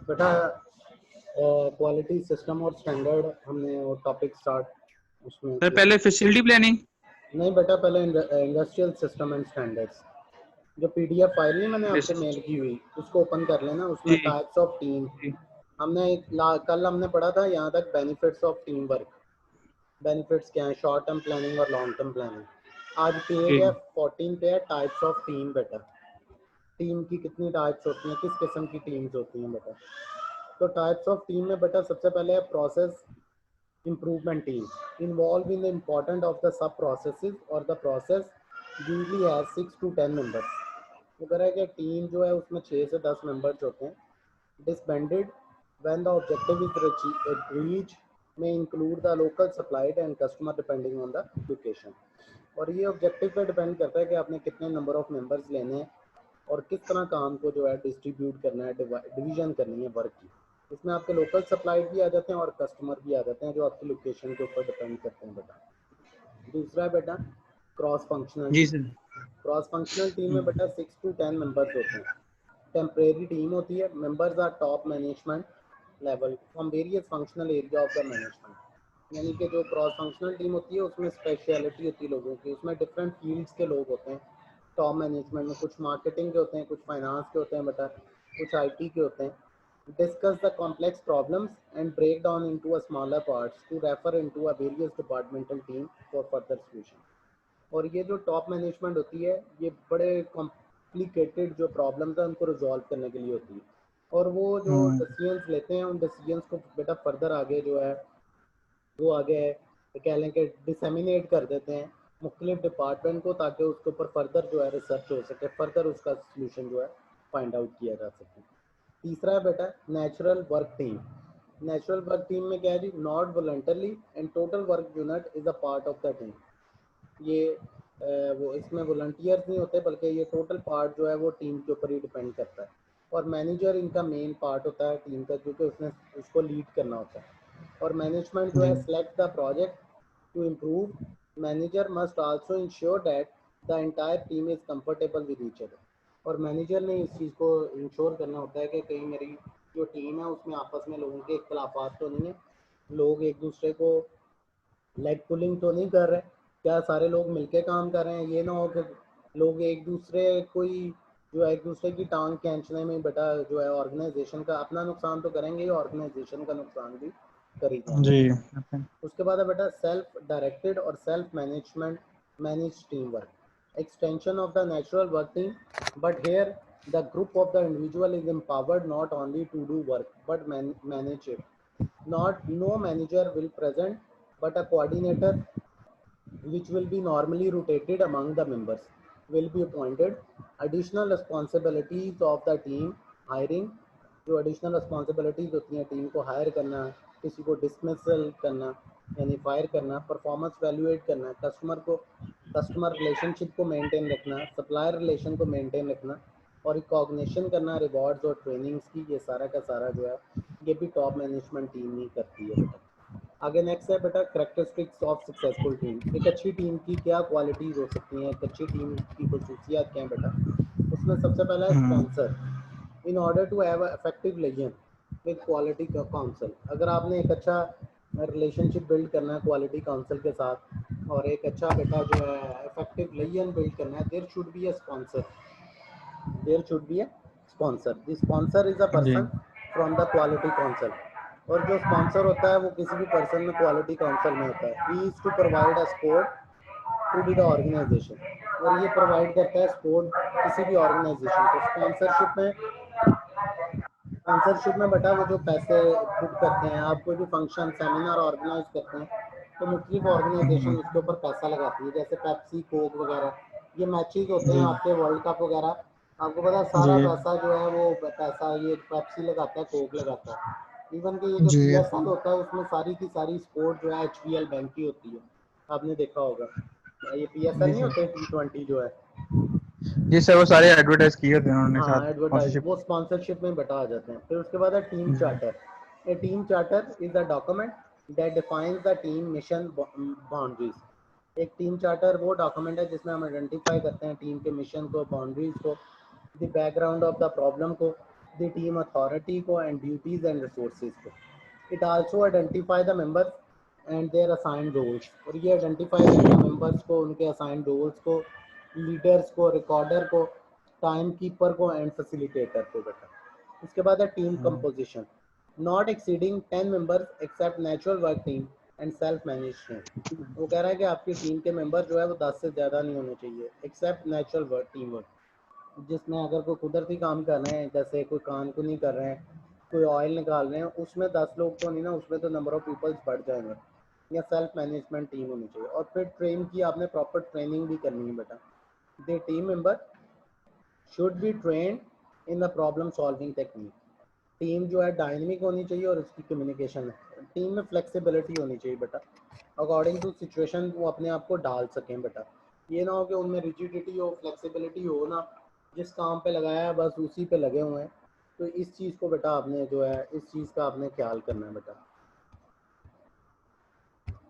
बेटा quality system और standard हमने वो टॉपिक स्टार्ट उसमें सर किया। पहले फैसिलिटी प्लानिंग। नहीं बेटा, पहले इंडस्ट्रियल सिस्टम एंड स्टैंडर्ड्स। जो पीडीएफ फाइल नहीं मैंने आपको मेल की हुई, उसको ओपन कर लेना। उसमें जी टाइप्स ऑफ टीम जी हमने कल हमने पढ़ा था यहाँ तक, benefits of team work. Benefits क्या है, शॉर्ट टर्म प्लानिंग और लॉन्ग टर्म प्लानिंग। आज पेज है जी 14 पे है टाइप्स ऑफ टीम। बेटा टीम की कितनी टाइप्स होती हैं, किस किस्म की टीम्स होती हैं बेटा। तो टाइप्स ऑफ टीम में बेटा सबसे पहले है process improvement team involved in the important of the sub processes or the process usually has 6 to 10 members। वो कह रहा है कि टीम जो है उसमें 6 से 10 मेंबर्स होते हैं। disbanded when the objective is reached may include the local supplied and customer depending on the location। और ये ऑब्जेक्टिव पे डिपेंड करता है कि आपने कितने नंबर ऑफ मेंबर्स लेने हैं और किस तरह काम को जो है डिस्ट्रीब्यूट करना है, डिवीजन करनी है वर्क की। इसमें आपके लोकल सप्लायर भी आ जाते हैं और कस्टमर भी आ जाते हैं, जो आपकी लोकेशन के ऊपर डिपेंड करते हैं बेटा। दूसरा है बेटा क्रॉस फंक्शनल जी team. Sir. Cross functional team में बेटा 6 to 10 मेंबर्स होते हैं। टेम्परेरी टीम होती है। Members are top management level from various functional area of the management. यानी कि जो क्रॉस फंक्शनल टीम होती है उसमें स्पेशलिटी होती है लोगों की, उसमें डिफरेंट फील्ड्स के लोग होते हैं। टॉप मैनेजमेंट में कुछ मार्केटिंग के होते हैं, कुछ फाइनेंस के होते हैं बेटा, कुछ आईटी के होते हैं। Discuss the complex problems and break down into a smaller parts to refer into a various departmental team for further solution। और ये जो टॉप मैनेजमेंट होती है ये बड़े कॉम्प्लिकेटेड जो प्रॉब्लम्स हैं उनको रिजॉल्व करने के लिए होती है, और वो जो डिसीजंस लेते हैं उन डिसीजंस को बेटा फर्दर आगे जो है वो आगे कह लें कि डिसेमिनेट कर देते हैं मुख्तलिफ डिपार्टमेंट को, ताकि उसके ऊपर फर्दर जो है रिसर्च हो सके, फर्दर उसका सोल्यूशन जो है फाइंड आउट किया जा सके। तीसरा है बेटा natural work team. Natural work team में क्या है जी, not voluntarily and total work unit is a part of the team. ये वो इसमें वॉलंटियर्स नहीं होते, बल्कि ये टोटल पार्ट जो है वो टीम के ऊपर ही डिपेंड करता है। और मैनेजर इनका मेन पार्ट होता है टीम का, क्योंकि उसने उसको लीड करना होता है। और मैनेजमेंट जो जी है select the project to improve. Manager must also ensure that the entire team is comfortable with each other. और मैनेजर ने इस चीज़ को इंश्योर करना होता है कि कहीं मेरी जो टीम है उसमें आपस में लोगों के इख्तलाफात तो नहीं है, लोग एक दूसरे को लेग पुलिंग तो नहीं कर रहे, क्या सारे लोग मिलके काम कर रहे हैं। ये ना हो कि लोग एक दूसरे कोई जो है एक दूसरे की टांग खींचने में बेटा जो है ऑर्गेनाइजेशन का अपना नुकसान तो करेंगे ही, ऑर्गेनाइजेशन का नुकसान भी कर ही जाएंगे जी बेटा। उसके बाद है बेटा सेल्फ डायरेक्टेड और self management manage team work, extension of the natural work team. But here the group of the individual is empowered not only to do work but manage it। not no manager will present but a coordinator which will be normally rotated among the members will be appointed। additional responsibilities of the team hiring। जो additional responsibilities होती हैं team को higher करना, किसी को dismissal करना यानी fire करना, परफॉर्मेंस वैल्यूएट करना, कस्टमर रिलेशनशिप को मेंटेन रखना, सप्लायर रिलेशन को मेंटेन रखना, और रिकॉग्निशन करना रिवॉर्ड्स और ट्रेनिंग्स की। ये सारा का सारा जो है ये भी टॉप मैनेजमेंट टीम ही करती है बेटा। आगे नेक्स्ट है बेटा करेक्टरिस्टिक्स ऑफ सक्सेसफुल टीम। एक अच्छी टीम की क्या क्वालिटीज़ हो सकती हैं, एक अच्छी टीम की खसूसियात क्या हैं बेटा। उसमें सबसे पहला है sponsor. In order to have effective liaison with quality council. अगर आपने एक अच्छा रिलेशनशिप बिल्ड करना है क्वालिटी काउंसिल के साथ और एक अच्छा बेटा जो है इफेक्टिव लिजन बिल्ड करना है, there should be a sponsor. There should be a sponsor. The sponsor is a जी person from the quality council. और जो स्पॉन्सर होता है वो किसी भी पर्सन में क्वालिटी काउंसिल में होता है। He is to provide a support to be the organisation. और ये प्रोवाइड करता है सपोर्ट किसी भी ऑर्गेनाइजेशन को। स्पॉन्सरशिप में बेटा वो जो पैसे पुट करते हैं, आप कोई भी फंक्शन सेमिनार ऑर्गेनाइज करते हैं तो मुख्तलिफ ऑर्गेनाइजेशन उसके ऊपर पैसा लगाती है, जैसे पेप्सी कोक वगैरह। ये मैचेस होते हैं जी आपके वर्ल्ड कप वगैरह, आपको पता है जी सारा पैसा जो है वो पैसा ये पेप्सी लगाता है, कोक लगाता है। इवन कि ये जो जी PSL होता है उसमें सारी की सारी स्पोर्ट जो है HPL बैंक की होती है, आपने देखा होगा। ये PSL जी नहीं सर। होते T20 जो है। जी सर वो सारे एडवर्टाइज किए थे उन्होंने हाँ साथ एडवर्टाइज स्पॉन्सरशिप। वो स्पॉन्सरशिप में बता जाते हैं। फिर उसके बाद है टीम जी charter. A team charter is a document that defines the team mission boundaries. एक टीम चार्टर वो डॉक्यूमेंट है जिसमें हम आइडेंटिफाई करते हैं टीम के मिशन को, बाउंड्रीज को, the background of the problem को, द टीम अथॉरिटी को एंड ड्यूटीज एंड रिसोर्सेज को। It also identify the members and their assigned roles, और ये आइडेंटिफाई करता है मेंबर्स को, उनके असाइंड रोल्स को, लीडर्स को, रिकॉर्डर को, टाइम कीपर को एंड फैसिलिटेटर को बेटा। उसके बाद है team composition, not exceeding 10 members except natural work team and self management. वो कह रहा है कि आपकी टीम के मेंबर जो है वो 10 से ज़्यादा नहीं होने चाहिए except natural work team work, जिसमें अगर कोई कुदरती काम कर रहे हैं, जैसे कोई कान को नहीं कर रहे हैं, कोई ऑयल निकाल रहे हैं, उसमें 10 लोग तो नहीं ना, उसमें तो नंबर ऑफ पीपल्स बढ़ जाएंगे। या सेल्फ मैनेजमेंट टीम होनी चाहिए। और फिर ट्रेन की आपने प्रॉपर ट्रेनिंग भी करनी है बेटा। The team member should be train in the problem solving technique. Team जो है डायनेमिक होनी चाहिए और उसकी कम्युनिकेशन है। टीम में फ्लेक्सिबिलिटी होनी चाहिए बेटा, अकॉर्डिंग टू सिचुएशन वो अपने आप को डाल सकें बेटा। ये ना हो कि उनमें रिजिडिटी हो, फ्लेक्सिबिलिटी हो ना, जिस काम पे लगाया है बस उसी पे लगे हुए हैं। तो इस चीज़ को बेटा आपने जो है इस चीज़ का आपने ख्याल करना है बेटा।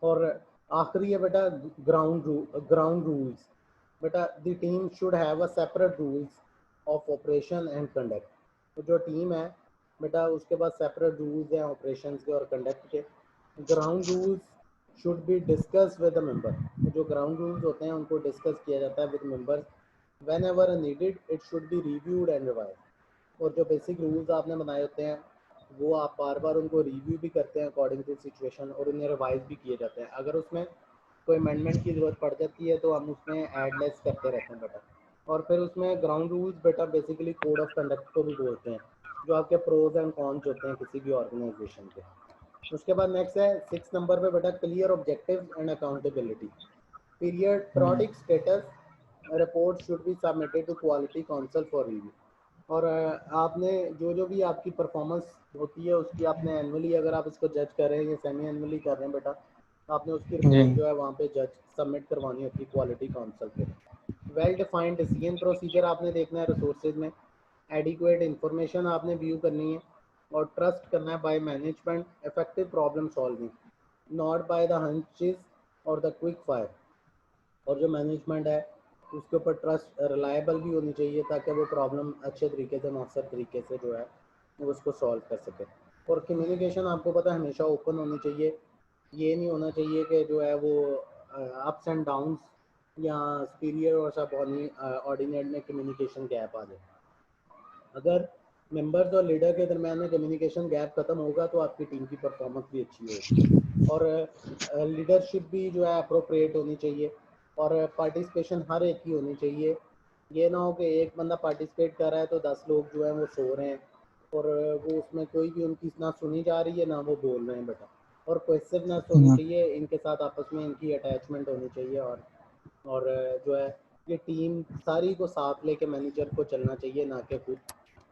और आखिरी है बेटा ग्राउंड रूल्स बेटा। The team should have a separate rules of operation and conduct. तो जो टीम है बेटा उसके पास सेपरेट रूल्स हैं ऑपरेशंस के और कंडक्ट के। Ground rules should be discuss with the member. तो जो ग्राउंड रूल्स होते हैं उनको डिस्कस किया जाता है with members. When ever needed it should be reviewed and revise. और जो बेसिक रूल्स आपने बनाए होते हैं वो आप बार बार उनको रिव्यू भी करते हैं अकॉर्डिंग टू सिचुएशन, और उन्हें रिवाइज भी किए जाते हैं। अगर उसमें कोई अमेंडमेंट की ज़रूरत पड़ जाती है तो हम उसमें एड लेस करते रहते हैं बेटा। और फिर उसमें ग्राउंड रूल्स बेटा बेसिकली कोड ऑफ कंडक्ट को भी बोलते हैं, जो आपके प्रोज एंड कॉन्स होते हैं किसी भी ऑर्गेनाइजेशन के। उसके बाद नेक्स्ट है 6 नंबर पे बेटा clear objectives and accountability. Periodic status report should be submitted to quality council for review. और आपने जो भी आपकी परफॉर्मेंस होती है उसकी आपने एनुअली, अगर आप इसको जज कर रहे हैं या सेमी एनुअली कर रहे हैं बेटा, तो आपने उसकी जी रिपोर्ट जो है वहाँ पे जज सबमिट करवानी होती है क्वालिटी काउंसिल पे। वेल डिफाइंड डिसीजन प्रोसीजर आपने देखना है रिसोर्सेज में। एडिक्वेट इंफॉर्मेशन आपने व्यू करनी है। और ट्रस्ट करना है by management, effective problem solving, not by the hunches और द क्विक फायर। और जो मैनेजमेंट है उसके ऊपर ट्रस्ट रिलायबल भी होनी चाहिए ताकि वो प्रॉब्लम अच्छे तरीके से मौसर तरीके से जो है वो उसको सॉल्व कर सके। और कम्युनिकेशन आपको पता है हमेशा ओपन होनी चाहिए। ये नहीं होना चाहिए कि जो है वो अप्स एंड डाउन्स या सुपीरियर और सब ऑर्डिनेट में कम्युनिकेशन गैप आ जाए। अगर मेंबर्स और लीडर के दरमियान में कम्युनिकेशन गैप खत्म होगा तो आपकी टीम की परफॉर्मेंस भी अच्छी होगी। और लीडरशिप भी जो है अप्रोप्रिएट होनी चाहिए। और पार्टिसिपेशन हर एक की होनी चाहिए। ये ना हो कि एक बंदा पार्टिसिपेट कर रहा है तो 10 लोग जो हैं वो सो रहे हैं और वो उसमें कोई भी उनकी ना सुनी जा रही है ना वो बोल रहे हैं बेटा। और कोहेसिवनेस होनी चाहिए, इनके साथ आपस में इनकी अटैचमेंट होनी चाहिए। और जो है ये टीम सारी को साथ लेके मैनेजर को चलना चाहिए, ना कि खुद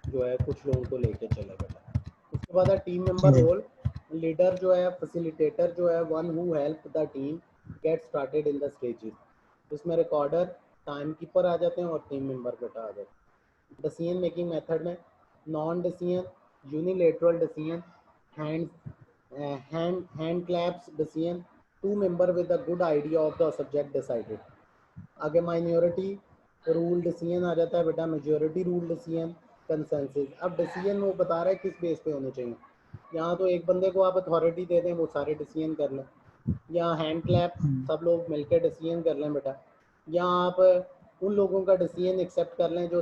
जो है कुछ लोगों को लेके चले बेटा। उसके बाद है टीम मेंबर जी रोल। लीडर जो है, फैसिलिटेटर जो है, one who help the team get started in the stages. इसमें रिकॉर्डर, टाइम कीपर आ जाते हैं और टीम मेंबर बेटा आ जाते हैं। डिसीजन मेकिंग मेथड में non decision, unilateral decision, hand hand claps decision, two member with a good idea of the subject decided. आगे माइनॉरिटी रूल डिसीजन आ जाता है बेटा, मेजॉरिटी रूल डिसीजन, कंसेंसस। अब डिसीजन वो बता रहा है किस बेस पे होने चाहिए। यहाँ तो एक बंदे को आप अथॉरिटी दे दें वो सारे डिसीजन कर लें, या हैंड क्लैप सब लोग मिलकर डिसीजन कर लें बेटा, या आप उन लोगों का डिसीजन एक्सेप्ट कर लें जो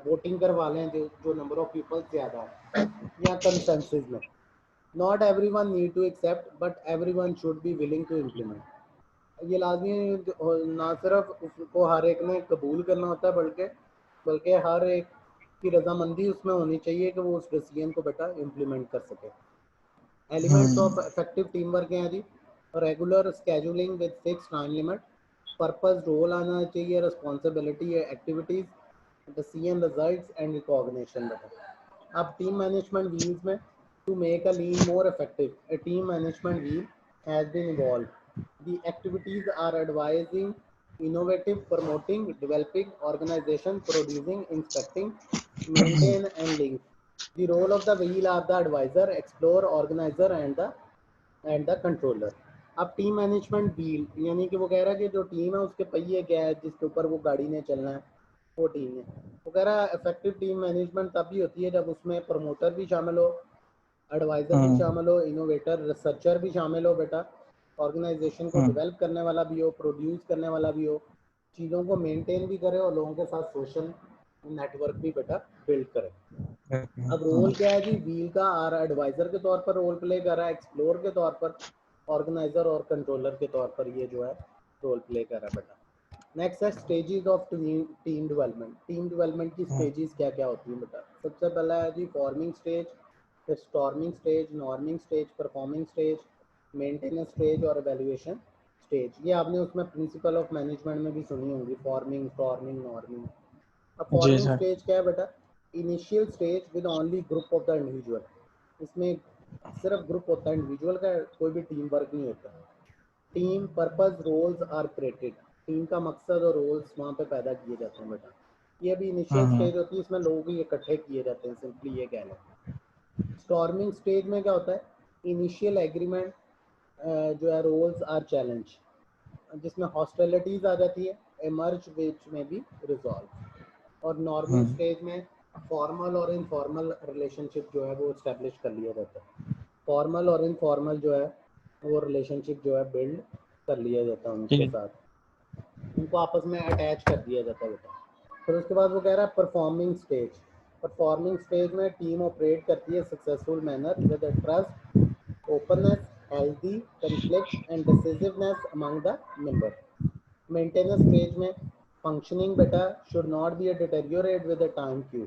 वोटिंग करवा लें, जो नंबर ऑफ पीपल ज़्यादा है, या कंसेंसस में। Not everyone need to accept but everyone should be willing to implement. ये लाजमी ना सिर्फ उसको हर एक ने कबूल करना होता है बल्कि बल्कि हर एक की रजामंदी उसमें होनी चाहिए कि वो उस डिसीजन को बेटा इम्प्लीमेंट कर सके। Elements of effective team work हैं जी। Regular scheduling with fix time limit, purpose role आना चाहिए, responsibility activities, decision results and recognition बेटा। अब टीम मैनेजमेंट व्हील्स में to make a lean more effective a team management wheel has been evolve. The activities are advising, innovative, promoting, developing, organization, producing, inspecting, maintain, and link. The role of the wheel are the advisor, explorer, organizer, and the controller. अब team management wheel यानी कि वो कह रहा है कि जो team है उसके पहिए क्या है जिसके ऊपर वो गाड़ी ने चलना है। 14 है। वो कह रहा है इफेक्टिव टीम मैनेजमेंट तभी होती है जब उसमें प्रमोटर भी शामिल हो, एडवाइज़र भी शामिल हो, इनोवेटर रिसर्चर भी शामिल हो बेटा, ऑर्गेनाइजेशन को डेवलप करने वाला भी हो, प्रोड्यूस करने वाला भी हो, चीज़ों को मेंटेन भी करे और लोगों के साथ सोशल नेटवर्क भी बेटा बिल्ड करे। अब रोल क्या है जी, व्हील का और एडवाइज़र के तौर पर रोल प्ले कर रहा है, एक्सप्लोर के तौर पर, ऑर्गेनाइजर और कंट्रोलर के तौर पर ये जो है रोल प्ले कर रहा है बेटा। नेक्स्ट है stages of team development. Team development की स्टेजेस क्या क्या होती हैं बेटा? सबसे पहला है जी फॉर्मिंग स्टेज, फिर storming stage, norming stage, performing stage, maintenance stage और एवेल्युएशन स्टेज। ये आपने उसमें प्रिंसिपल ऑफ मैनेजमेंट में भी सुनी होंगी, फॉर्मिंग, स्टॉर्मिंग, नॉर्मिंग। अब जी फॉर्मिंग सर। स्टेज क्या है बेटा? Initial stage with only group of the individual. इसमें सिर्फ ग्रुप होता है, इंडिविजुअल का कोई भी टीम वर्क नहीं होता। Team purpose roles are created. Team का मकसद और रोल्स वहाँ पे पैदा किए जाते हैं बेटा। ये भी इनिशियल स्टेज होती है, इसमें लोग ही इकट्ठे किए जाते हैं, सिंपली ये कह लें। स्टॉर्मिंग स्टेज में क्या होता है? इनिशियल एग्रीमेंट जो है रोल्स आर चैलेंज, जिसमें हॉस्टिलिटीज आ जाती है, एमर्ज विच में बी रिजॉल्व। और नॉर्मल स्टेज में फॉर्मल और इनफॉर्मल रिलेशनशिप जो है वो इस्टेब्लिश कर लिया जाता है। फॉर्मल और इनफॉर्मल जो है वो रिलेशनशिप जो है बिल्ड कर लिया जाता है, उनके साथ उनको आपस में अटैच कर दिया जाता है बेटा। फिर उसके बाद वो कह रहा है परफॉर्मिंग स्टेज। परफॉर्मिंग स्टेज में टीम ऑपरेट करती है successful manner with trust, openness, healthy conflict and decisiveness among the members. Maintenance stage में functioning बेटा should not be a deteriorate with the time queue.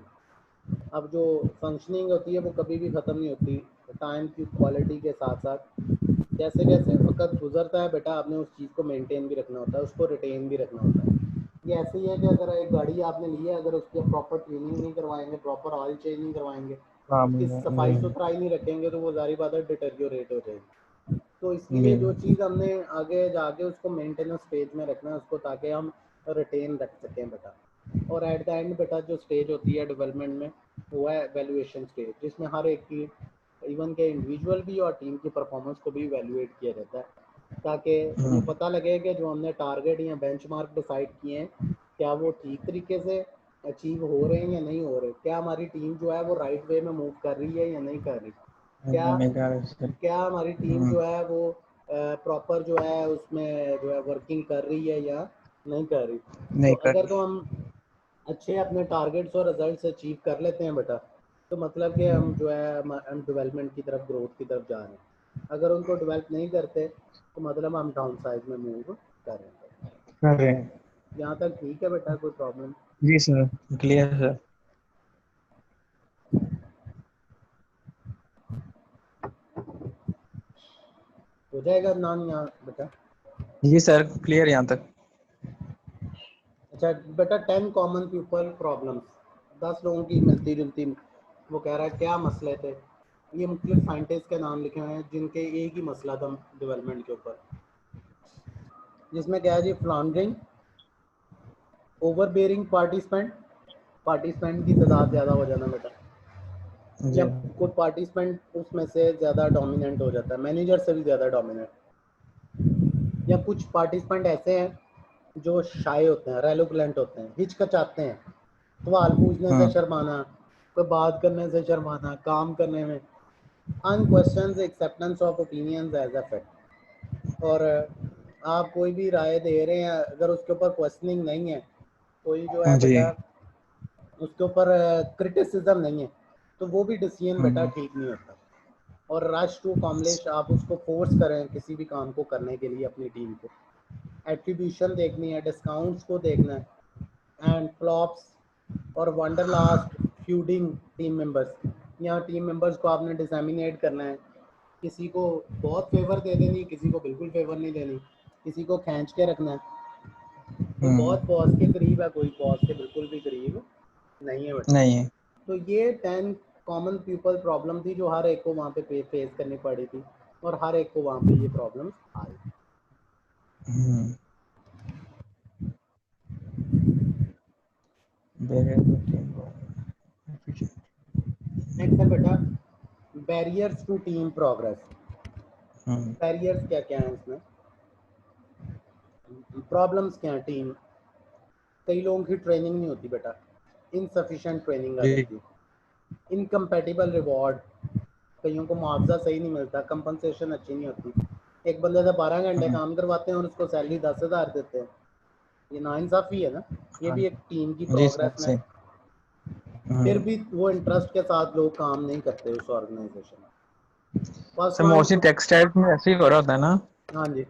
अब जो फंक्शनिंग होती है वो कभी भी ख़त्म नहीं होती टाइम की क्वालिटी के साथ साथ। जैसे जैसे वक्त गुजरता है बेटा आपने उस चीज़ को मेंटेन भी रखना होता है, उसको रिटेन भी रखना होता है। ये ऐसे ही है कि अगर एक गाड़ी आपने ली है, अगर उसकी प्रॉपर ट्यूनिंग नहीं करवाएंगे, प्रॉपर ऑयल चेंज नहीं करवाएंगे, उसकी सफाई सुथराई नहीं रखेंगे तो वो जारी बात है डिटेरियोरेट हो जाएगी। तो इसलिए जो चीज़ हमने आगे जाके उसको मेंटेनेंस स्टेज में रखना है उसको, ताकि हम रिटेन रख सकें बेटा। और एट द एंड बेटा जो स्टेज होती है डेवलपमेंट में वो है वैल्यूएशन स्टेज, जिसमें हर एक की इवन के इंडिविजुअल भी और टीम की परफॉर्मेंस को भी इवैल्यूएट किया जाता है, ताकि हमें पता लगे कि जो हमने टारगेट या बेंचमार्क डिसाइड किए हैं क्या वो ठीक तरीके से अचीव हो रहे हैं या नहीं हो रहे, क्या हमारी टीम जो है वो राइट वे में मूव कर रही है या नहीं कर रही, क्या हमारी टीम जो है वो प्रॉपर जो है उसमें जो है वर्किंग कर रही है या नहीं कर रही। तो अगर तो हम अच्छे अपने टारगेट्स और रिजल्ट्स अचीव कर लेते हैं बेटा, तो मतलब कि हम जो है हम डेवलपमेंट की तरफ, ग्रोथ की तरफ जा रहे हैं। अगर उनको डेवलप नहीं करते तो मतलब हम डाउन साइड में मूव कर रहे हैं। यहाँ तक ठीक है बेटा, कोई प्रॉब्लम? जी सर, क्लियर सर। हो जाएगा नाम यहाँ बेटा? जी सर, क्लियर यहाँ तक। अच्छा बेटा, 10 कॉमन पीपल प्रॉब्लम्स, 10 लोगों की मिलती जुलती, वो कह रहा है क्या मसले थे। ये मुख्तलिफ साइंटिस्ट के नाम लिखे हुए हैं जिनके एक ही मसला था डेवलपमेंट के ऊपर, जिसमें क्या है जी, फ्लॉन्ड्रिंग, ओवर बेयरिंग पार्टिसिपेंट, पार्टिसिपेंट की तादाद ज़्यादा हो जाना बेटा, या कोई पार्टिसिपेंट उसमें से ज़्यादा डोमिनेंट हो जाता है, मैनेजर से भी ज़्यादा डोमिनेंट, या कुछ पार्टिसिपेंट ऐसे हैं जो शाय होते हैं, रेलुक्लेंट होते हैं, हिचकिचाते हैं, सवाल पूछने से शर्माना, कोई बात करने से शर्माना, काम करने में, unquestioned acceptance of opinions as a fact. और आप कोई भी राय दे रहे हैं, अगर उसके ऊपर क्वेश्चनिंग नहीं है, कोई जो है बेटा उसके ऊपर क्रिटिसिज्म नहीं है, तो वो भी डिसीजन बेटा ठीक नहीं होता। और रश टू अकॉम्प्लिश, आप उसको फोर्स करें किसी भी काम को करने के लिए अपनी टीम को, एट्रीब्यूशन देखनी है, डिस्काउंट्स को देखना है, एंड फ्लॉप्स और वंडरलास्ट फ्यूडिंग टीम मेंबर्स। यहाँ टीम मेंबर्स को आपने डिसएमिनेट करना है, किसी को बहुत फेवर दे देनी, किसी को बिल्कुल फेवर नहीं देनी, किसी को खींच के रखना है, कोई बहुत बॉस के करीब है, कोई बॉस के बिल्कुल भी करीब नहीं है बेटा। तो ये 10 कॉमन पीपल प्रॉब्लम थी जो हर एक को वहाँ पे फेस करनी पड़ी थी, और हर एक को वहाँ पे ये प्रॉब्लम्स आई। नेक्स्ट है बेटा barriers to team progress. Barriers क्या क्या हैं इसमें, प्रॉब्लम्स क्या हैं टीम कई लोगों की ट्रेनिंग नहीं होती बेटा, इनसफिशिएंट ट्रेनिंग आ जी जाती है, इनकम्पैटिबल रिवॉर्ड, कईयों को मुआवजा सही नहीं मिलता, कंपनसेशन अच्छी नहीं होती। एक बंदे से 12 घंटे हाँ, काम करवाते हैं और उसको सैलरी 10,000 देते हैं, ये नाइंसाफी है ना। ये हाँ, भी एक टीम की जी सर प्रोग्रेस में, से। फिर भी वो इंटरेस्ट के साथ लोग काम नहीं करते उस ऑर्गेनाइजेशन में। First sir line, mostly text type में ऐसे ही हो रहा होता है ना। हाँ जी,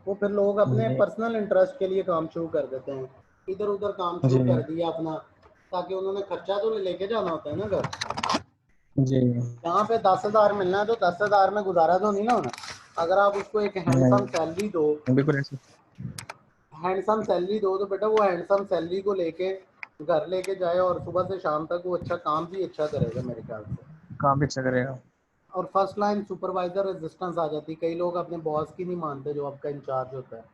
वो फिर लोग अपने जी पर्सनल इंटरेस्ट के लिए काम शुरू कर देते हैं, इधर उधर काम शुरू जी कर दिया अपना, ताकि उन्होंने खर्चा तो लेके जाना होता है ना घर। जी। यहाँ पे 10,000 मिलना है तो 10,000 में गुजारा तो नहीं ना होना। अगर आप उसको एक हैंडसम नहीं, सैलरी दो, बिल्कुल ऐसे। हैंडसम सैलरी दो, तो बेटा वो हैंडसम सैलरी को लेके घर लेके जाए और सुबह से शाम तक वो अच्छा काम भी अच्छा करेगा मेरे ख्याल से। काम भी अच्छा करेगा। और फर्स्ट लाइन सुपरवाइजर रेजिस्टेंस आ जाती है, कई लोग अपने बॉस की नहीं मानते जो आपका इंचार्ज होता है।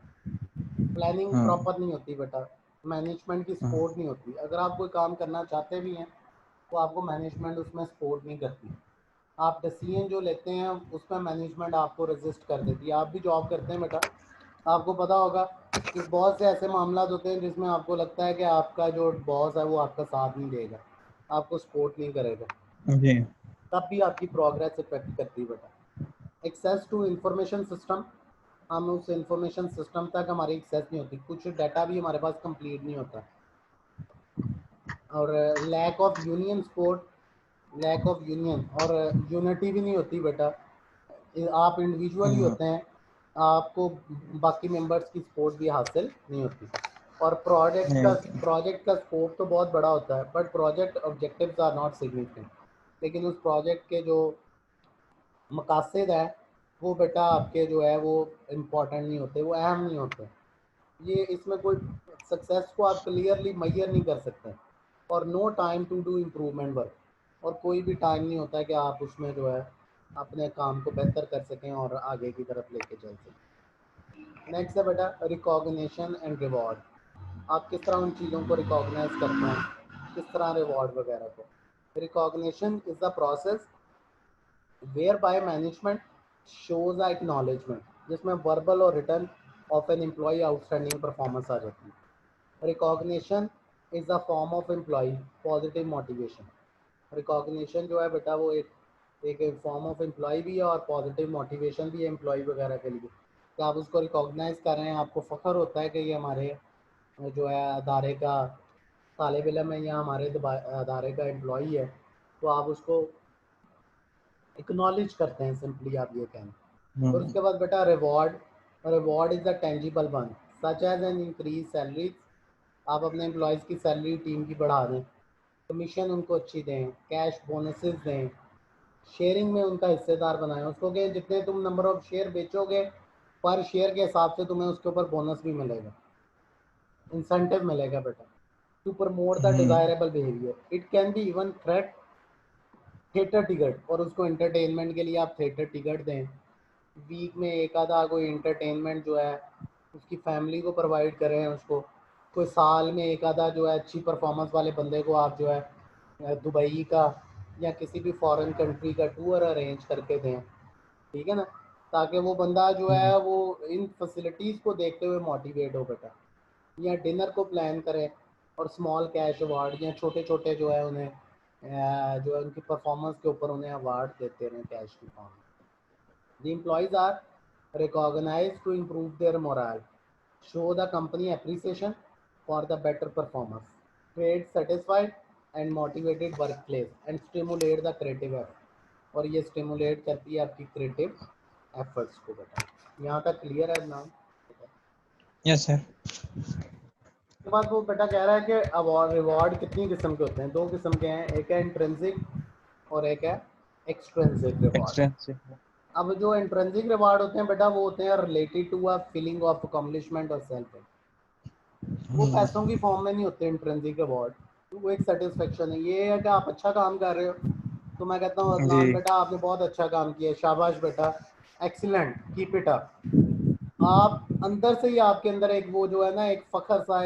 प्लानिंग हाँ प्रॉपर नहीं होती बेटा, मैनेजमेंट की हाँ सपोर्ट नहीं होती। अगर आप कोई काम करना चाहते भी हैं तो आपको मैनेजमेंट उसमें सपोर्ट नहीं करती। आप डिसीजन जो लेते हैं उसमें मैनेजमेंट आपको रेजिस्ट कर देती है। आप भी जॉब करते हैं बेटा, आपको पता होगा कि बहुत से ऐसे मामला होते हैं जिसमें आपको लगता है कि आपका जो बॉस है वो आपका साथ नहीं देगा, आपको सपोर्ट नहीं करेगा, जी। तब भी आपकी प्रोग्रेस इफेक्ट करती है बेटा। एक्सेस टू इंफॉर्मेशन सिस्टम, हम उस इंफॉर्मेशन सिस्टम तक हमारी एक्सेस नहीं होती, कुछ डाटा भी हमारे पास कंप्लीट नहीं होता। और lack of union support, lack of union और यूनिटी भी नहीं होती बेटा। आप इंडिविजुअली हाँ होते हैं, आपको बाकी मेंबर्स की सपोर्ट भी हासिल नहीं होती। और नहीं होती। प्रोजेक्ट का स्कोप तो बहुत बड़ा होता है, but project objectives are not significant. लेकिन उस प्रोजेक्ट के जो मकासद है वो बेटा आपके जो है वो इम्पोर्टेंट नहीं होते, वो अहम नहीं होते। ये इसमें कोई सक्सेस को आप क्लियरली मेजर नहीं कर सकते। और no time to do improvement work, और कोई भी टाइम नहीं होता है कि आप उसमें जो है अपने काम को बेहतर कर सकें और आगे की तरफ लेके चल सकें। नेक्स्ट है बेटा रिकॉग्निशन एंड रिवॉर्ड। आप किस तरह उन चीज़ों को रिकॉग्नाइज करते हैं, किस तरह रिवॉर्ड वगैरह को। Recognition is the process where by management shows a acknowledgement, जिसमें वर्बल और return of an employ outstanding performance आ जाती है। Recognition is a form of employ positive motivation. Recognition जो है बेटा वो एक फॉर्म ऑफ एम्प्लॉय भी है और पॉजिटिव मोटिवेशन भी है एम्प्लॉय वगैरह के लिए, कि आप उसको रिकॉग्नाइज कर रहे हैं, आपको फ़ख्र होता है कि ये हमारे जो है अदारे का तालिब इल्म है या हमारे अदारे का एम्प्लॉय है, तो आप उसको एक्नॉलेज करते हैं, सिंपली आप ये कहें। और हम्म, उसके बाद बेटा reward, reward is a tangible one such as an increase salary. आप अपने एम्प्लॉयज़ की सैलरी टीम की बढ़ा दें, कमीशन उनको अच्छी दें, कैश बोनसेस दें, शेयरिंग में उनका हिस्सेदार बनाएं उसको, कि जितने तुम नंबर ऑफ शेयर बेचोगे पर शेयर के हिसाब से तुम्हें उसके ऊपर बोनस भी मिलेगा, इंसेंटिव मिलेगा बेटा। To promote the hmm, desirable behaviour, it can be even threat theatre ticket, और उसको एंटरटेनमेंट के लिए आप थिएटर टिकट दें, वीक में एक आधा कोई एंटरटेनमेंट जो है उसकी फैमिली को प्रोवाइड करें उसको। कोई साल में एक आधा जो है अच्छी परफॉर्मेंस वाले बंदे को आप जो है दुबई का या किसी भी फॉरेन कंट्री का टूर अरेंज करके दें, ठीक है ना, ताकि वो बंदा जो हम्म, है वो इन फैसिलिटीज़ को देखते हुए मोटिवेट हो बेटा। या डिनर को प्लान करें और स्मॉल कैश अवार्ड या छोटे छोटे जो है उन्हें जो है उनकी परफॉर्मेंस के ऊपर उन्हें अवार्ड देते रहें कैश की फॉर्म में। The employees are recognized to improve their morale, show the company appreciation for the better performance, create satisfied and motivated workplace, and stimulate the creative effort. और ये स्टिमुलेट करती है आपकी क्रिएटिव एफर्ट्स को बेटा। यहाँ तक क्लियर है नाम। Yes sir. उसके बाद वो बेटा कह रहा है कि अवार्ड रिवॉर्ड कितनी किस्म के होते हैं, दो किस्म के हैं, एक है इंट्रिंसिक और एक है एक्सट्रिंसिक रिवॉर्ड। एक्सटेंसिव। अब जो इंट्रिंसिक रिवार्ड होते हैं बेटा वो होते हैं related to a feeling of accomplishment और सेल्फ, वो पैसों की फॉर्म में नहीं होते इंट्रिंसिक रिवॉर्ड। वो एक सेटिस्फेक्शन है, ये है कि आप अच्छा काम कर रहे हो तो मैं कहता हूँ जी अदनान बेटा आपने बहुत अच्छा काम किया, शाबाश बेटा, एक्सीलेंट, कीप इट अप। आप अंदर से ही आपके अंदर एक वो जो है ना एक फख्र सा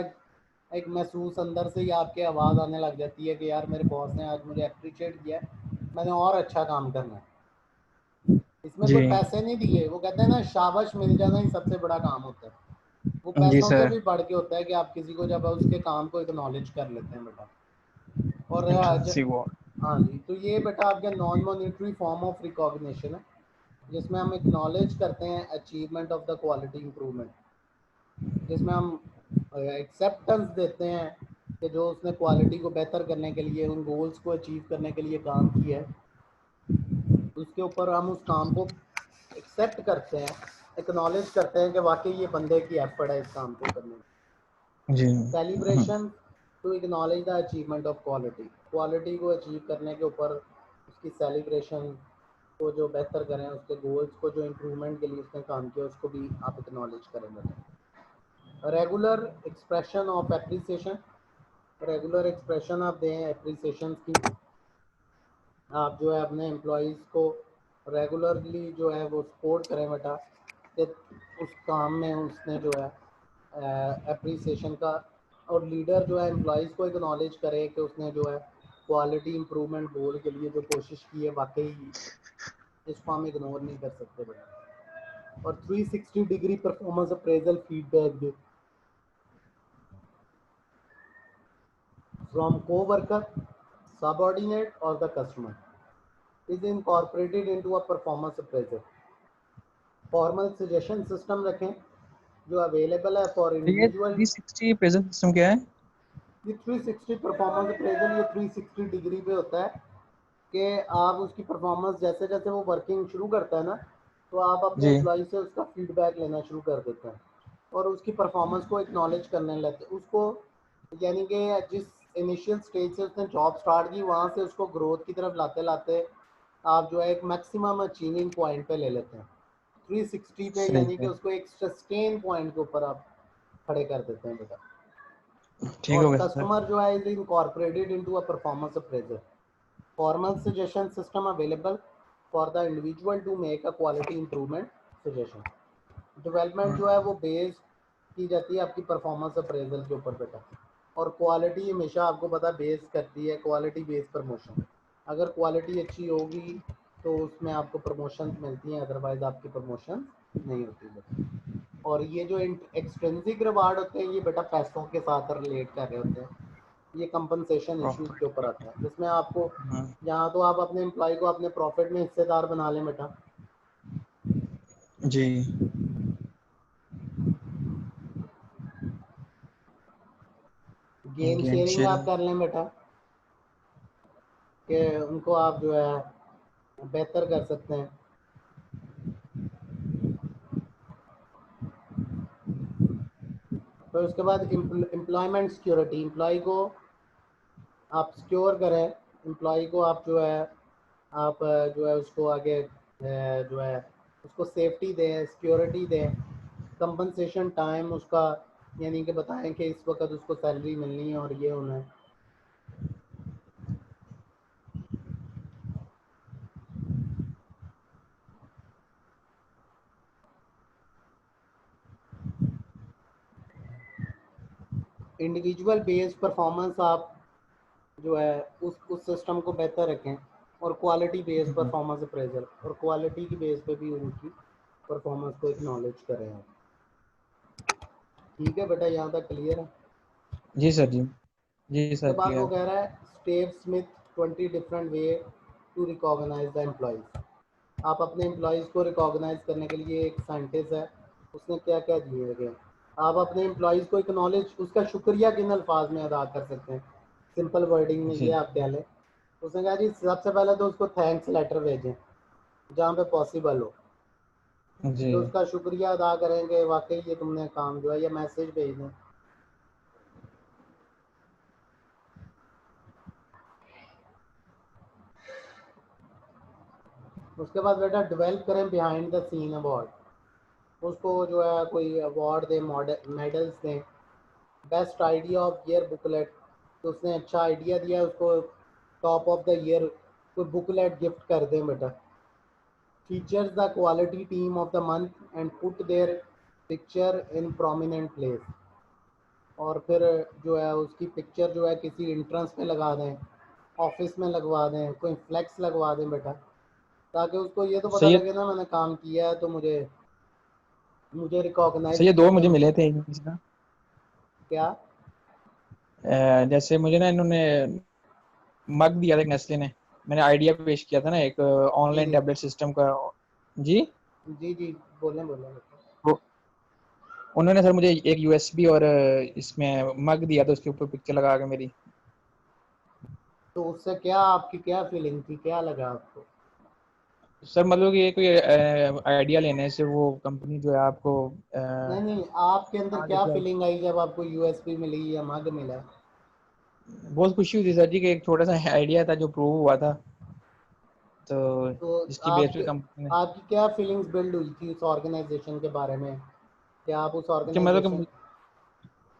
एक महसूस अंदर से ही आपके आवाज़ आने लग जाती है कि यार मेरे बॉस ने आज मुझे अप्रिशिएट किया है, मैंने और अच्छा काम करना है। इसमें जी। कोई पैसे नहीं दिए, वो कहते हैं ना शाबाश मिल जाना ही सबसे बड़ा काम होता है। वो जी पैसों से सर। भी बढ़ के होता है कि आप किसी को जब उसके काम को एक्नॉलेज कर लेते हैं बेटा। और इंट्रिंसिक वर्ड। हाँ जी, तो ये बेटा आपके non monetary form of recognition है, जिसमें हम एक्नॉलेज करते हैं achievement of the quality improvement, जिसमें हम एक्सेप्टेंस देते हैं कि जो उसने क्वालिटी को बेहतर करने के लिए, उन गोल्स को अचीव करने के लिए काम किया है, उसके ऊपर हम उस काम को एक्सेप्ट करते हैं, एक्नॉलेज करते हैं कि वाकई ये बंदे की एफर्ट है इस काम को करने में। जी। Celebration to acknowledge the achievement of quality, quality को अचीव करने के ऊपर उसकी सेलिब्रेशन को, जो बेहतर करें उसके गोल्स को, जो इम्प्रूवमेंट के लिए उसने काम किया, उसको भी आप एक्नॉलेज करेंगे। Regular expression of appreciation, regular expression आप दें एप्रिसिएशन की। आप जो है अपने एम्प्लॉयज़ को रेगुलरली जो है वो सपोर्ट करें बेटा, कि उस काम में उसने जो है एप्रिसिएशन का, और लीडर जो है एम्प्लॉयज़ को एक्नॉलेज करे कि उसने जो है क्वालिटी इम्प्रूवमेंट गोल के लिए जो कोशिश की है, वाकई इसको हम इग्नोर नहीं कर सकते बेटा। और 360 डिग्री परफॉर्मेंस अप्रेजल फीडबैक दे फ्रॉम कोवर्कर, सबऑर्डिनेट और the customer is incorporated into a performance appraisal. Formal suggestion system रखें जो अवेलेबल है फॉर ये इंडिविजुअल। 360 प्रेजेंट सिस्टम क्या है? ये 360 परफॉर्मेंस अप्रेजल ये 360 डिग्री पे होता है कि आप उसकी परफॉर्मेंस जैसे जैसे वो वर्किंग शुरू करता है ना, तो आप अपने जी। एम्प्लॉय से उसका फीडबैक लेना शुरू कर देते हैं और उसकी परफॉर्मेंस को एक्नॉलेज करने लगते हैं उसको, यानी कि जिस इनिशियल स्टेज से उसने जॉब स्टार्ट की वहाँ से उसको ग्रोथ की तरफ लाते लाते आप जो है एक मैक्सिमम अचीविंग पॉइंट पे ले लेते हैं 360 पे, सही यानी कि है। उसको एक सस्टेन पॉइंट के ऊपर आप खड़े कर देते हैं बेटा। ठीक हो और गया सर। कस्टमर जो है is incorporated into a performance appraisal. Formal suggestion system available for the individual to make a quality improvement suggestion. Development जो है वो बेस की जाती है आपकी परफॉर्मेंस अप्रेजल के ऊपर बेटा। और क्वालिटी हमेशा आपको पता बेस करती है क्वालिटी बेस प्रमोशन। अगर क्वालिटी अच्छी होगी तो उसमें आपको प्रमोशन मिलती हैं, अदरवाइज आपकी प्रमोशन नहीं होती बेटा। और ये जो एक्सट्रिंसिक रिवार्ड होते हैं ये बेटा पैसों के साथ रिलेट कर रहे होते हैं, ये कंपनसेशन इश्यूज के ऊपर आता है, जिसमें आपको यहाँ तो आप अपने एम्प्लॉय को अपने प्रॉफिट में हिस्सेदार बना लें बेटा। जी। गेम गेम शेयरिंग आप शेयरिंग। कर लें बेटा, कि उनको आप जो है बेहतर कर सकते हैं। फिर उसके बाद एम्प्लॉयमेंट सिक्योरिटी, एम्प्लॉय को आप सिक्योर करें, एम्प्लॉय को आप जो है आप जो है उसको आगे जो है उसको सेफ्टी दें, सिक्योरिटी दें, कंपनसेशन टाइम उसका, यानी कि बताएं कि इस वक्त उसको सैलरी मिलनी है और ये होना है। इंडिविजुअल बेस्ड परफॉर्मेंस आप जो है उस सिस्टम को बेहतर रखें, और क्वालिटी बेस्ड परफॉर्मेंस अप्रेजल और क्वालिटी की बेस पे भी उनकी परफॉर्मेंस को एक्नॉलेज करें आप। ठीक है बेटा, यहाँ तक क्लियर है? जी सर। जी। जी उसके सर बाद वो क्लियर। कह रहा है Steve Smith 20 different way to recognise the employees. आप अपने एम्प्लॉयज़ को रिकॉग्नाइज करने के लिए, एक साइंटिस्ट है उसने क्या क्या दिए गए, आप अपने एम्प्लॉयज़ को एक्नॉलेज, उसका शुक्रिया किन अल्फाज में अदा कर सकते हैं, सिंपल वर्डिंग में ये जी। आप कह लें। उसने कहा जी सबसे पहले तो उसको थैंक्स लेटर भेजें जहाँ पे पॉसिबल हो, जी। कि उसका शुक्रिया अदा करेंगे वाकई ये तुमने काम जो है, या मैसेज भेज दें। उसके बाद बेटा डेवलप करें बिहाइंड द सीन अवार्ड, उसको जो है कोई अवार्ड दें, मेडल्स दें। Best idea of year booklet, तो उसने अच्छा आइडिया दिया, उसको टॉप ऑफ द ईयर कोई बुकलेट गिफ्ट कर दें बेटा। Features the quality team of the month and put their picture in prominent place, और फिर जो है उसकी पिक्चर जो है किसी इंट्रेंस पे लगा दें, ऑफिस में लगवा दें, कोई फ्लेक्स लगवा दें बेटा, ताकि उसको ये तो पता सही है। लगे ना मैंने काम किया है तो मुझे मुझे रिकॉग्नाइज सर ये 2 किया मुझे था। मिले थे इसका। क्या? जैसे मुझे ना इन्होंने मग दिया था नेस्ले ने, मैंने आइडिया पेश किया था ना एक जी ऑनलाइन जी टैबलेट सिस्टम का। जी। जी जी, बोलें बोलें। वो उन्होंने सर मुझे एक यूएसबी और इसमें मग दिया था, उसके ऊपर पिक्चर लगा के मेरी। तो उससे क्या आपकी क्या फीलिंग थी, क्या लगा आपको? सर मतलब कि ये कोई आइडिया लेने से वो कंपनी जो है आपको नहीं नहीं, आपके अंदर कहाँ क्या लेके आई। फीलिंग आई जब आपको यूएसपी मिली या मग मिला? बहुत खुशी हुई थी सर जी कि एक छोटा सा आइडिया था जो प्रूव हुआ था, तो तो जिसकी बेस पे आपके कंपनी ने आपकी क्या फीलिंग्स बिल्ड हुई थी उस ऑर्गेनाइजेशन के बारे में? क्या आप उस कि मतलब ऑर्गेनाइजेशन?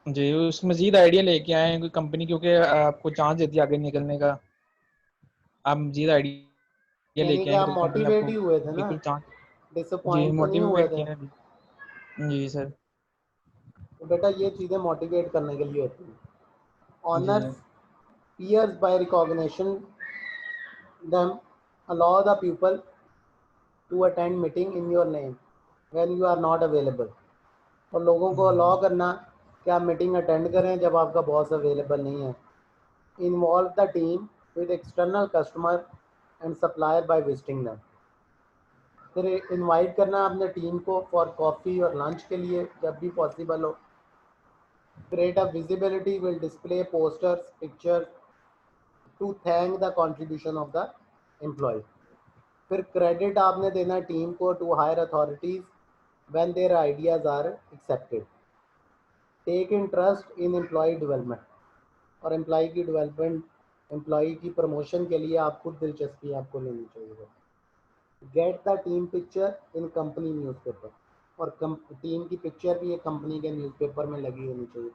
कि जी उस मजीद आइडिया लेके आए हैं कोई कंपनी, क्योंकि आपको चांस देती है आगे निकलने का। आप मजीद आइडिया यानी लेके कि आएंगे आप तो कंपनी मोटिवेट आपको ही हुए थे ना, बिल्कुल चांस। जी डिसअपॉइंट तो नहीं हुए मोटिवेट थे? किया है जी सर। तो बेटा ये चीज़ें मोटिवेट करने के लिए होती हैं। जी honours peers by recognition them, allow the people to attend meeting in your name when you are not available। और लोगों को अलाउ करना कि आप मीटिंग अटेंड करें जब आपका बॉस अवेलेबल नहीं है। Involve the team with external customer and supplier by visiting them। फिर इनवाइट करना अपने टीम को फॉर कॉफ़ी और लंच के लिए जब भी पॉसिबल हो। Create a visibility, will display posters picture to thank the contribution of the employee. फिर क्रेडिट आपने देना टीम को to higher authorities when their ideas are accepted. Take interest in employee development, और एम्प्लॉय की development, employee की promotion के लिए आप खुद दिलचस्पी आपको लेनी चाहिए। Get the team picture in company newspaper, और टीम की पिक्चर भी एक कंपनी के न्यूज़पेपर में लगी होनी चाहिए।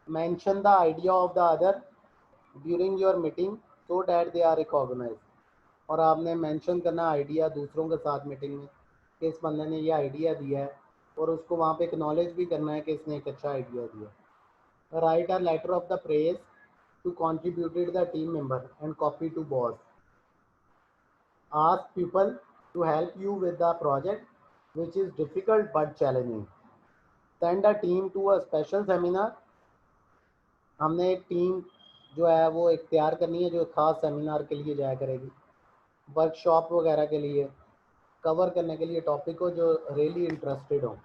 Mention the idea of the other during your meeting so that they are recognise. और आपने मेंशन करना आइडिया दूसरों के साथ मीटिंग में कि इस बंदे ने ये आइडिया दिया है, और उसको वहाँ पे एक्नॉलेज भी करना है कि इसने एक अच्छा आइडिया दिया। Write a letter of the praise to contributed the team member and copy to boss। Ask people to help you with the project which is difficult but challenging। Send a team to a special seminar। हमने एक team जो है वो इख्तियार करनी है जो ख़ास सेमिनार के लिए जाया करेगी, वर्कशॉप वगैरह के लिए, कवर करने के लिए टॉपिक को जो रियली इंटरेस्टेड हो।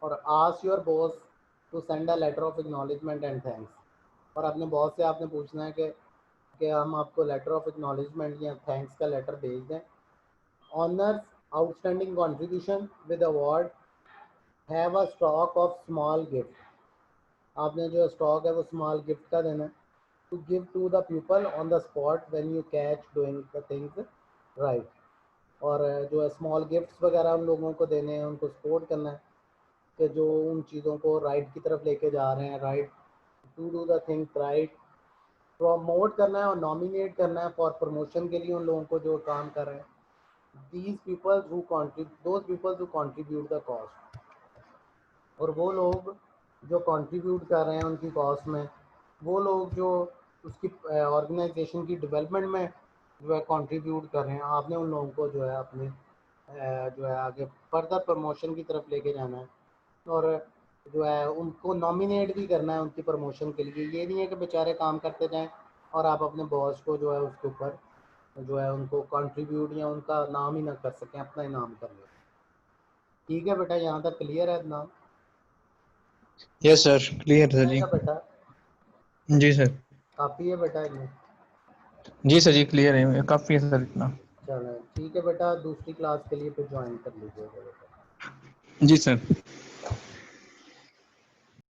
और ask your boss to send a letter of acknowledgement and thanks. और अपने बॉस से आपने पूछना है कि हम आपको लेटर ऑफ एक्नॉलेजमेंट या थैंक्स का लेटर भेज दें। Honours outstanding contribution with award. Have a stock of small gift. आपने जो स्टॉक है वो स्मॉल गिफ्ट का देना है। To give to the people on the spot when you catch doing the things right. और जो है स्मॉल गिफ्ट्स वगैरह उन लोगों को देने हैं, उनको सपोर्ट करना है कि जो उन चीज़ों को राइट की तरफ लेके जा रहे हैं, right to do the things right. Promote करना है और नॉमिनेट करना है फॉर प्रमोशन के लिए उन लोगों को जो काम कर रहे हैं। These peoples who contribute, those peoples who contribute the cost. और वो लोग जो कंट्रीब्यूट कर रहे हैं उनकी कॉस्ट में, वो लोग जो उसकी ऑर्गेनाइजेशन की डेवलपमेंट में जो है कंट्रीब्यूट कर रहे हैं, आपने उन लोगों को जो है अपने जो है आगे फर्दर प्रमोशन की तरफ लेके जाना है। और जो है उनको नॉमिनेट भी करना है उनकी प्रमोशन के लिए। ये नहीं है कि बेचारे काम करते जाएं और आप अपने बॉस को जो है उसके ऊपर जो है उनको कंट्रीब्यूट या उनका नाम ही ना कर सकें, अपना ही नाम कर लें। ठीक है बेटा, यहाँ तक क्लियर है नाम? यस सर क्लियर सर जी। का बेटा जी सर। काफ़ी है बेटा इनमें? जी सर जी क्लियर है, काफ़ी है सर इतना। चलो ठीक है बेटा, दूसरी क्लास के लिए फिर ज्वाइन कर लीजिएगा बेटा। जी सर।